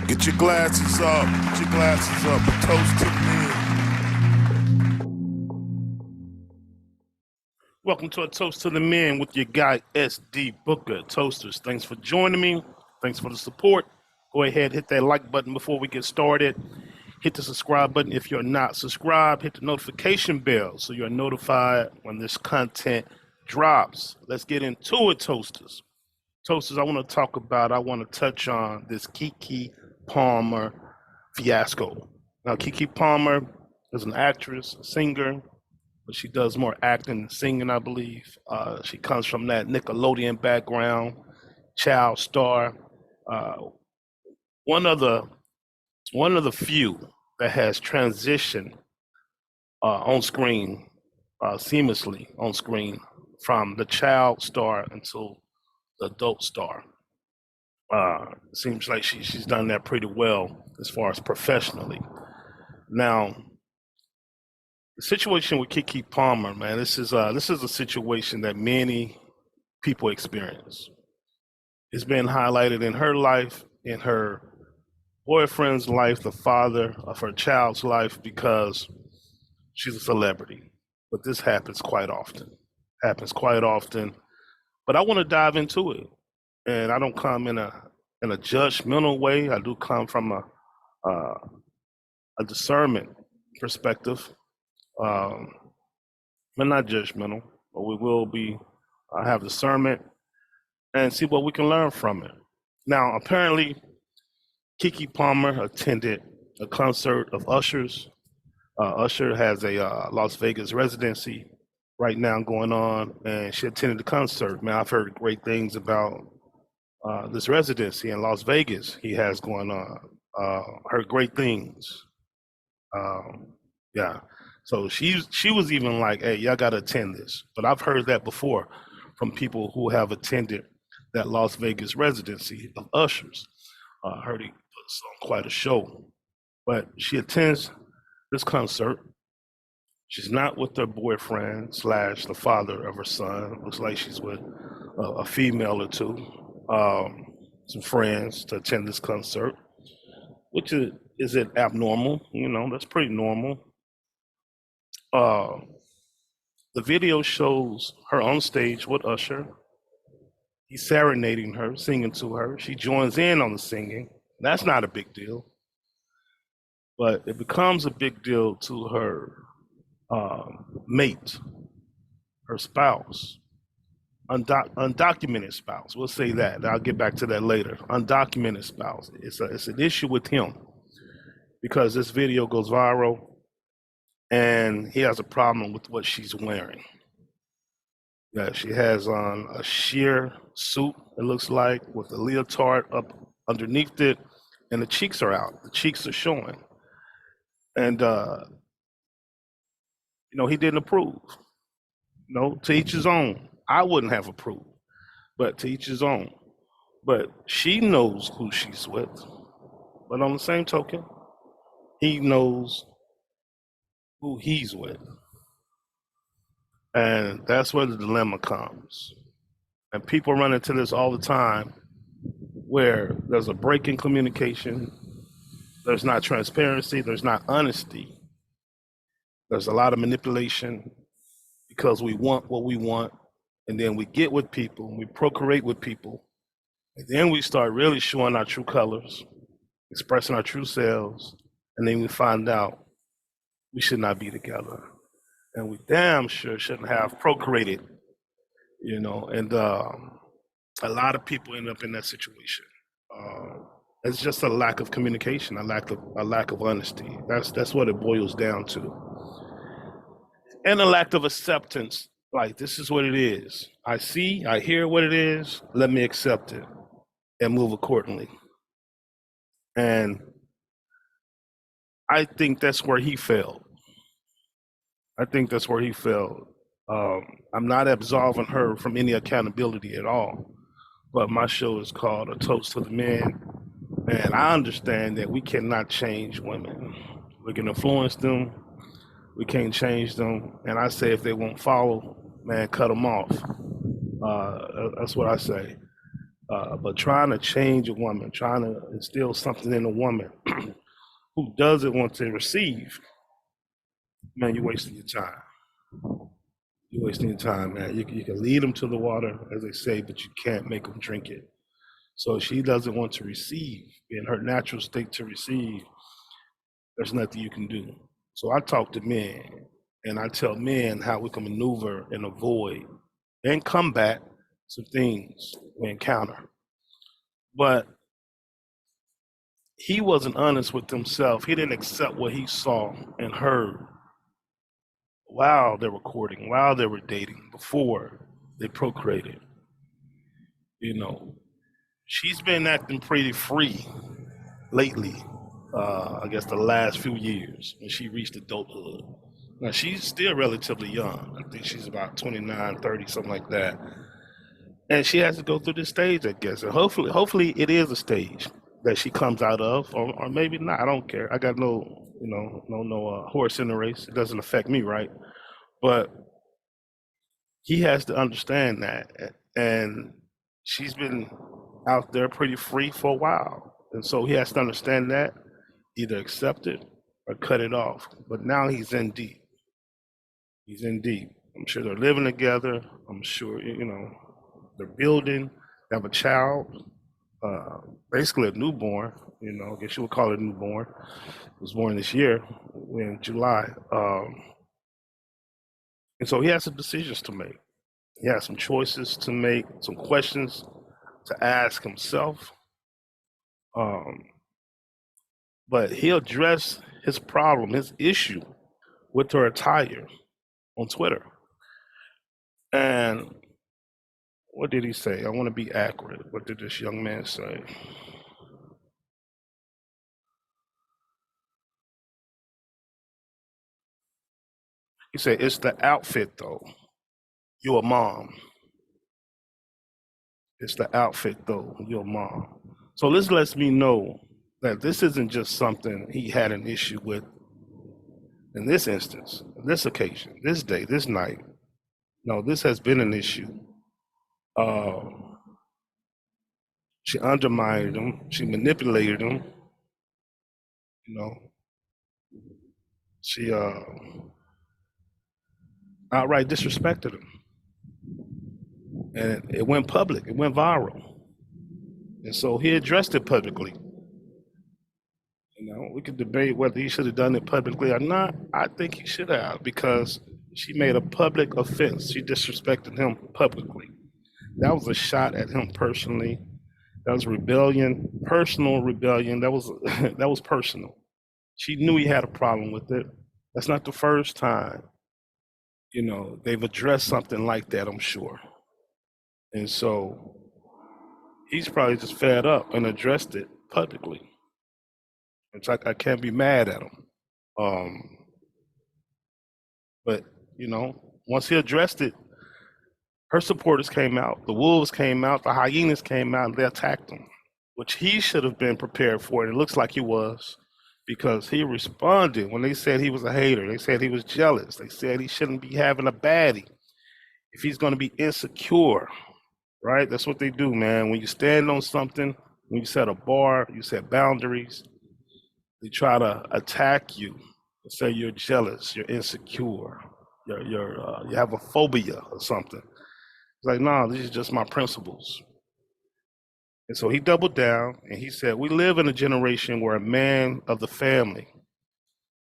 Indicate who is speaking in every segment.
Speaker 1: Get your glasses up. Get your glasses up. A toast to the men.
Speaker 2: Welcome to A Toast to the Men with your guy, SD Booker. Toasters, thanks for joining me. Thanks for the support. Go ahead, hit that like button before we get started. Hit the subscribe button if you're not subscribed. Hit the notification bell so you're notified when this content drops. Let's get into it, Toasters. Toasters, I want to touch on this Keke Palmer fiasco. Now, Keke Palmer is an actress, a singer, but she does more acting than singing, I believe. She comes from that Nickelodeon background, child star. Uh, one of the few that has transitioned on screen, seamlessly on screen, from the child star until the adult star. Seems like she's done that pretty well as far as professionally. Now, the situation with Keke Palmer, man, this is a situation that many people experience. It's been highlighted in her life, in her boyfriend's life, the father of her child's life, because she's a celebrity. But this happens quite often. But I want to dive into it, and I don't come in a judgmental way. I do come from a discernment perspective, but not judgmental. But we will be have discernment and see what we can learn from it. Now, apparently, Keke Palmer attended a concert of Usher's. Usher has a Las Vegas residency right now going on, and she attended the concert. Man, I've heard great things about this residency in Las Vegas he has going on. Heard great things. Yeah. So she was even like, "Hey, y'all got to attend this." But I've heard that before from people who have attended that Las Vegas residency of Usher's. Heard he puts on quite a show. But she attends this concert. She's not with her boyfriend slash the father of her son. Looks like she's with a female or two, some friends to attend this concert, which is it abnormal? You know, that's pretty normal. The video shows her on stage with Usher. He's serenading her, singing to her. She joins in on the singing. That's not a big deal, but it becomes a big deal to her mate, her spouse, undocumented spouse. We'll say that. I'll get back to that later. Undocumented spouse. It's an issue with him because this video goes viral, and he has a problem with what she's wearing. Yeah, she has on a sheer suit, it looks like, with a leotard up underneath it, and the cheeks are out. The cheeks are showing. And, he didn't approve. To each his own. I wouldn't have approved, but to each his own. But she knows who she's with. But on the same token, he knows who he's with. And that's where the dilemma comes. And people run into this all the time where there's a break in communication, there's not transparency, there's not honesty. There's a lot of manipulation because we want what we want, and then we get with people, we procreate with people, and then we start really showing our true colors, expressing our true selves, and then we find out we should not be together. And we damn sure shouldn't have procreated, and a lot of people end up in that situation. It's just a lack of communication, a lack of honesty. That's what it boils down to, and a lack of acceptance. Like, this is what it is. I hear what it is. Let me accept it and move accordingly. And I think that's where he failed. I'm not absolving her from any accountability at all, but my show is called A Toast to the Men, and I understand that we cannot change women. We can influence them, we can't change them, and I say if they won't follow, man, cut them off. That's what I say. But trying to change a woman, trying to instill something in a woman who doesn't want to receive, man, you're wasting your time. You're wasting your time, man. You can lead them to the water, as they say, but you can't make them drink it. So if she doesn't want to receive, in her natural state to receive, there's nothing you can do. So I talk to men, and I tell men how we can maneuver and avoid and combat some things we encounter. But he wasn't honest with himself. He didn't accept what he saw and heard while they were courting, while they were dating, before they procreated. You know, she's been acting pretty free lately. I guess the last few years when she reached adulthood. Now she's still relatively young. I think she's about 29, 30, something like that. And she has to go through this stage, I guess. And hopefully it is a stage that she comes out of, or maybe not. I don't care. I got no horse in the race. It doesn't affect me, right? But he has to understand that, and she's been out there pretty free for a while, and so he has to understand that, either accept it or cut it off. But now he's in deep. He's in deep. I'm sure they're living together. I'm sure they're building. They have a child, uh, basically a newborn. I guess you would call it a newborn. It was born this year in July, and so he has some decisions to make. He has some choices to make, some questions to ask himself. Um, but he'll address his problem, his issue with her attire on Twitter. And what did he say? I want to be accurate. What did this young man say? He said, "It's the outfit, though. You're a mom. It's the outfit, though. You're a mom." So this lets me know that this isn't just something he had an issue with in this instance, this occasion, this day, this night. No, this has been an issue. Um, she undermined him. She manipulated him. You know, she outright disrespected him, and it went public. It went viral, and so he addressed it publicly. We could debate whether he should have done it publicly or not. I think he should have, because she made a public offense. She disrespected him publicly. That was a shot at him personally. That was rebellion, personal rebellion. That was that was personal. She knew he had a problem with it. That's not the first time, they've addressed something like that, I'm sure. And so he's probably just fed up and addressed it publicly. It's like I can't be mad at him. Um, but once he addressed it, her supporters came out, the wolves came out, the hyenas came out, and they attacked him, which he should have been prepared for. And it looks like he was, because he responded when they said he was a hater. They said he was jealous. They said he shouldn't be having a baddie if he's going to be insecure, right? That's what they do, man. When you stand on something, when you set a bar, you set boundaries, they try to attack you and say you're jealous, you're insecure, you have a phobia or something. It's like, no, these are just my principles. And so he doubled down and he said, we live in a generation where a man of the family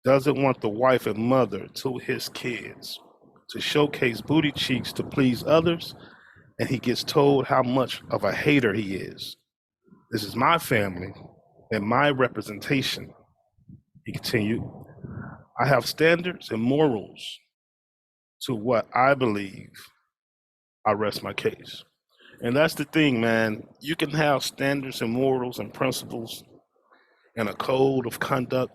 Speaker 2: doesn't want the wife and mother to his kids to showcase booty cheeks to please others, and he gets told how much of a hater he is. This is my family and my representation. He continued, I have standards and morals to what I believe. I rest my case. And that's the thing, man. You can have standards and morals and principles and a code of conduct,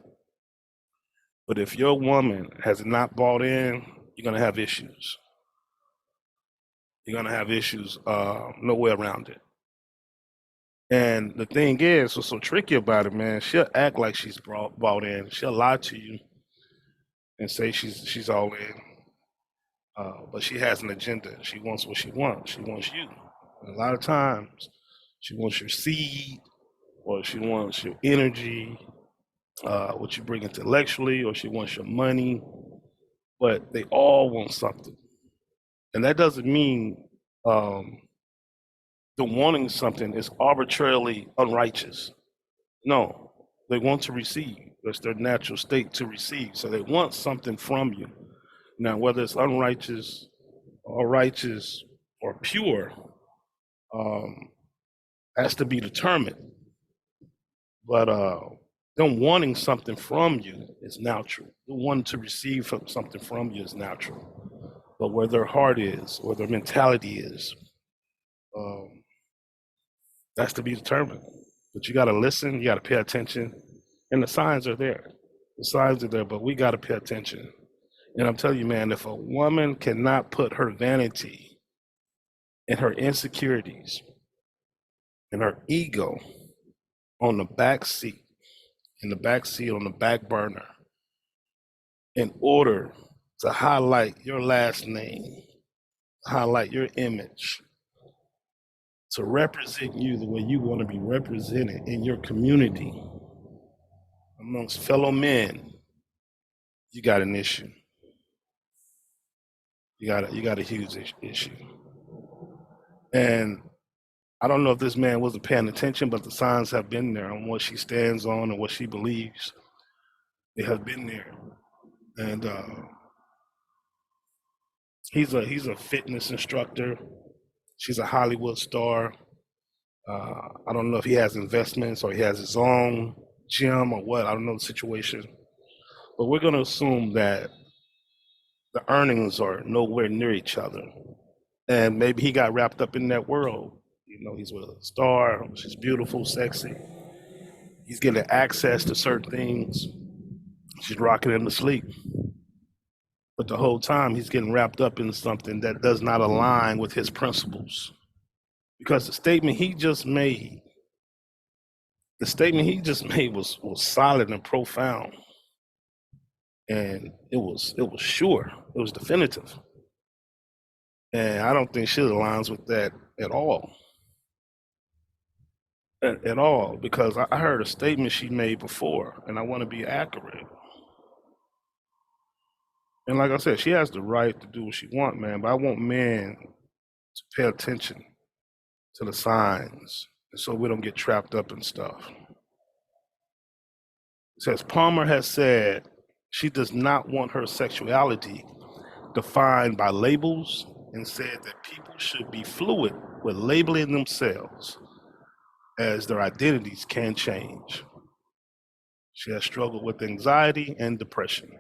Speaker 2: but if your woman has not bought in, you're going to have issues. You're going to have issues, no way around it. And the thing is, what's so tricky about it, man, she'll act like she's bought in. She'll lie to you and say she's all in. But she has an agenda. She wants what she wants. She wants you. And a lot of times, She wants your seed, or she wants your energy, what you bring intellectually, or she wants your money. But they all want something, and that doesn't mean um, the wanting something is arbitrarily unrighteous. No, they want to receive. That's their natural state to receive. So they want something from you. Now, whether it's unrighteous or righteous or pure, um, has to be determined. But them wanting something from you is natural. The wanting to receive something from you is natural. But where their heart is, where their mentality is, um, that's to be determined. But you got to listen, you got to pay attention, and the signs are there. The signs are there, but we got to pay attention. And I'm telling you, man, if a woman cannot put her vanity and her insecurities and her ego on the back seat, in the back seat, on the back burner, in order to highlight your last name, highlight your image, to represent you the way you want to be represented in your community amongst fellow men, you got an issue. You got a huge issue. And I don't know if this man wasn't paying attention, but the signs have been there on what she stands on and what she believes. They have been there. And he's a fitness instructor. She's a Hollywood star. I don't know if he has investments or he has his own gym or what. I don't know the situation. But we're going to assume that the earnings are nowhere near each other. And maybe he got wrapped up in that world. You know, he's with a star. She's beautiful, sexy. He's getting access to certain things. She's rocking him to sleep. But the whole time he's getting wrapped up in something that does not align with his principles. Because the statement he just made was solid and profound. And it was sure. It was definitive. And I don't think she aligns with that at all. At all. Because I heard a statement she made before, and I want to be accurate. And like I said, she has the right to do what she wants, man. But I want men to pay attention to the signs, so we don't get trapped up in stuff. It says Palmer has said she does not want her sexuality defined by labels and said that people should be fluid with labeling themselves as their identities can change. She has struggled with anxiety and depression.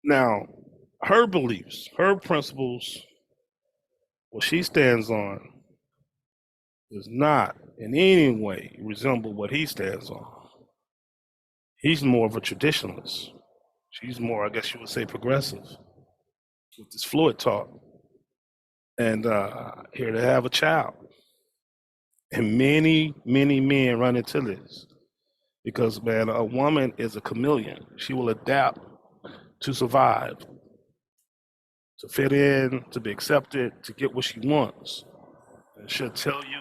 Speaker 2: Now, her beliefs, her principles, what she stands on does not in any way resemble what he stands on. He's more of a traditionalist. She's more, I guess you would say, progressive with this fluid talk. And here to have a child. And many, many men run into this because, man, a woman is a chameleon. She will adapt to survive, to fit in, to be accepted, to get what she wants. And she'll tell you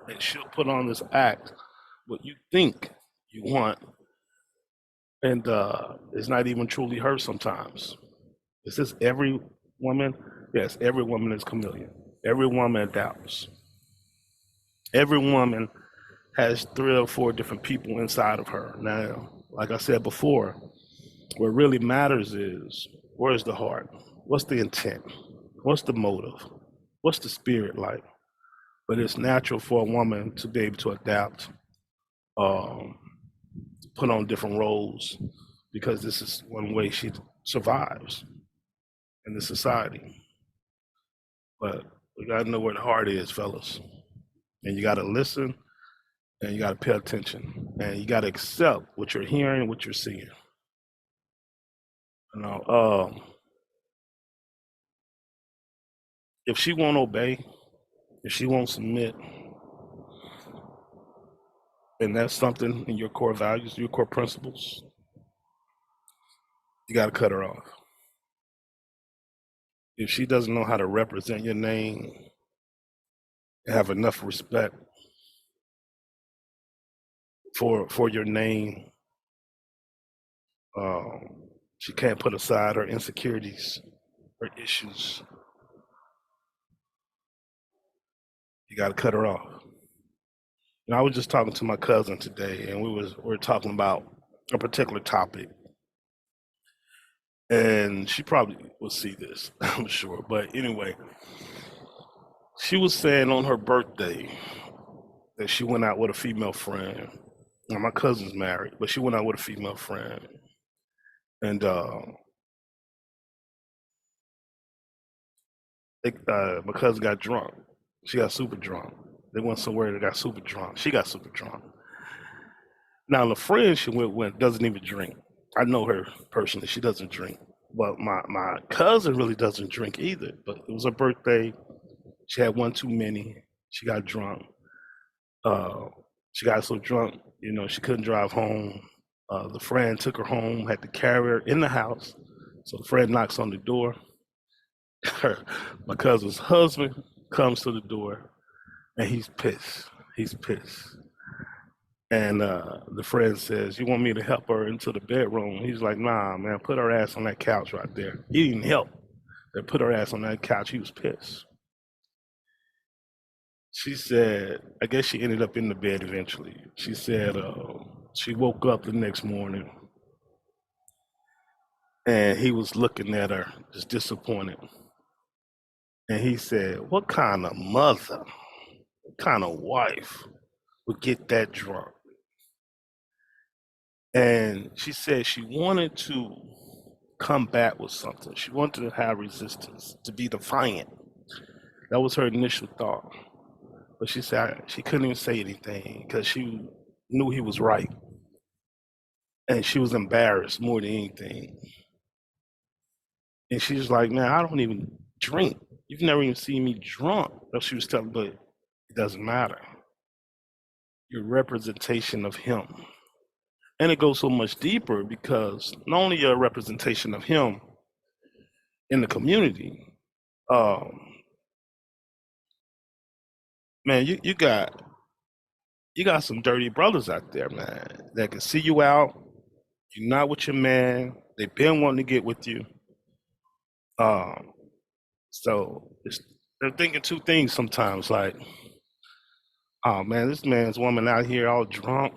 Speaker 2: and she'll put on this act what you think you want, and it's not even truly her sometimes. Is this every woman? Yes, every woman is chameleon. Every woman adapts. Every woman has 3 or 4 different people inside of her. Now, like I said before, what really matters is where's the heart? What's the intent? What's the motive? What's the spirit like? But it's natural for a woman to be able to adapt, um, put on different roles, because this is one way she survives in this society. But we gotta know where the heart is, fellas. And you gotta listen and you gotta pay attention. And you gotta accept what you're hearing and what you're seeing. You know, if she won't obey, if she won't submit, and that's something in your core values, your core principles, you gotta cut her off. If she doesn't know how to represent your name, have enough respect for your name. She can't put aside her insecurities, her issues. You got to cut her off. I was just talking to my cousin today, and we were talking about a particular topic, and she probably will see this, I'm sure. But anyway, she was saying on her birthday that she went out with a female friend. Now, my cousin's married, but she went out with a female friend, and my cousin got drunk. She got super drunk. They went somewhere that got super drunk. She got super drunk. Now the friend she went with doesn't even drink. I know her personally. She doesn't drink. But my cousin really doesn't drink either. But it was her birthday. She had one too many. She got drunk. Uh, she got so drunk, she couldn't drive home. The friend took her home, had to carry her in the house. So the friend knocks on the door. My cousin's husband comes to the door, and he's pissed. He's pissed. And the friend says, "You want me to help her into the bedroom?" He's like, "Nah, man, put her ass on that couch right there." He didn't help. They put her ass on that couch. He was pissed. She said, I guess she ended up in the bed eventually. She said she woke up the next morning and he was looking at her, just disappointed. And he said, "What kind of mother, what kind of wife would get that drunk?" And she said she wanted to combat with something. She wanted to have resistance, to be defiant. That was her initial thought. But she said she couldn't even say anything because she knew he was right. And she was embarrassed more than anything. And she was like, "Man, I don't even drink. You've never even seen me drunk." So she was telling, but it doesn't matter. Your representation of him. And it goes so much deeper because not only your representation of him in the community, um, man, you got some dirty brothers out there, man, that can see you out. You're not with your man. They've been wanting to get with you. Um, so they're thinking two things sometimes, like, "Oh man, this man's woman out here all drunk.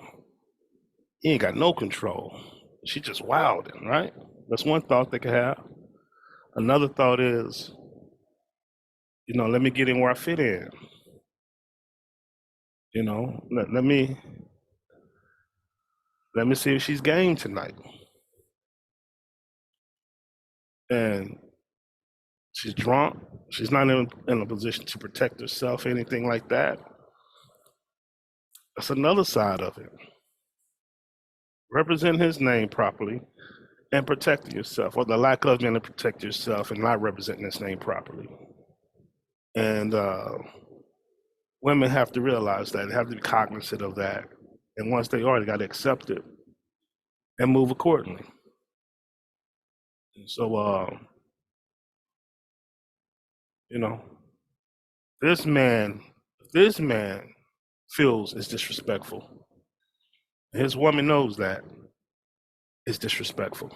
Speaker 2: He ain't got no control. She just wilding, right?" That's one thought they could have. Another thought is, let me get in where I fit in. Let me see if she's game tonight. And she's drunk. She's not in a position to protect herself, anything like that. That's another side of it. Represent his name properly and protecting yourself, or the lack of being to protect yourself and not representing his name properly. And women have to realize that, they have to be cognizant of that. And once they are, they got to accept it and move accordingly. And so, you know, this man, this man feels is disrespectful. His woman knows that it's disrespectful.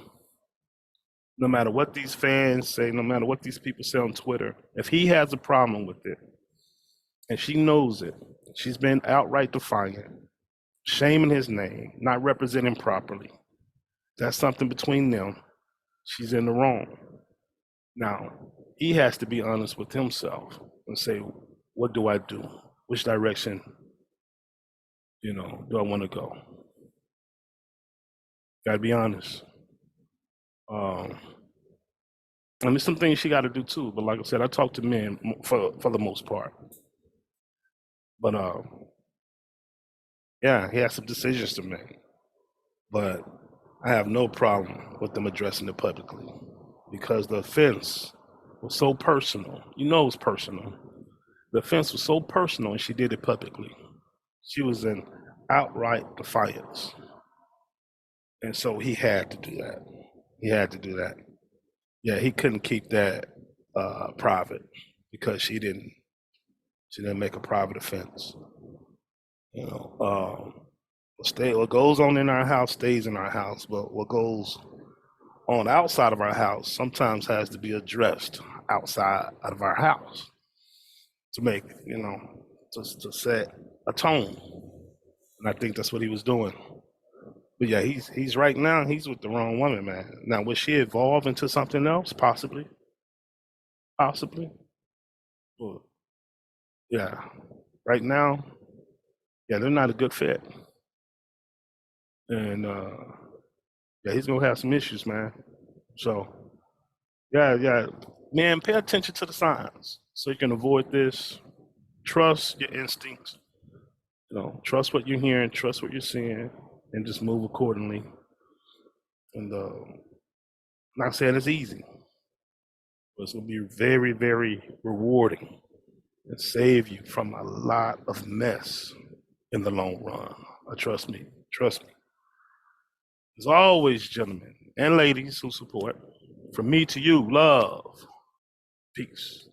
Speaker 2: No matter what these fans say, no matter what these people say on Twitter, if he has a problem with it, and she knows it, she's been outright defiant, shaming his name, not representing properly. That's something between them. She's in the wrong. Now, he has to be honest with himself and say, what do I do? Which direction, do I want to go? Gotta be honest. Um, and there's some things she got to do too. But like I said, I talk to men for the most part. But yeah, he has some decisions to make. But I have no problem with them addressing it publicly because the offense was so personal. You know, it's personal. The offense was so personal, and she did it publicly. She was in outright defiance, and so he had to do that. He had to do that. Yeah, he couldn't keep that private because to then make a private offense. What goes on in our house stays in our house, but what goes on outside of our house sometimes has to be addressed outside of our house to make, to set a tone. And I think that's what he was doing. But yeah, he's right now, he's with the wrong woman, man. Now, will she evolve into something else? Possibly. Possibly. But yeah, right now, yeah, they're not a good fit. And yeah, he's gonna have some issues, man. So yeah. Man, pay attention to the signs so you can avoid this. Trust your instincts. Trust what you're hearing, trust what you're seeing, and just move accordingly. And not saying it's easy, but it's gonna be very, very rewarding and save you from a lot of mess in the long run. Trust me. Trust me. As always, gentlemen and ladies who support, from me to you, love, peace.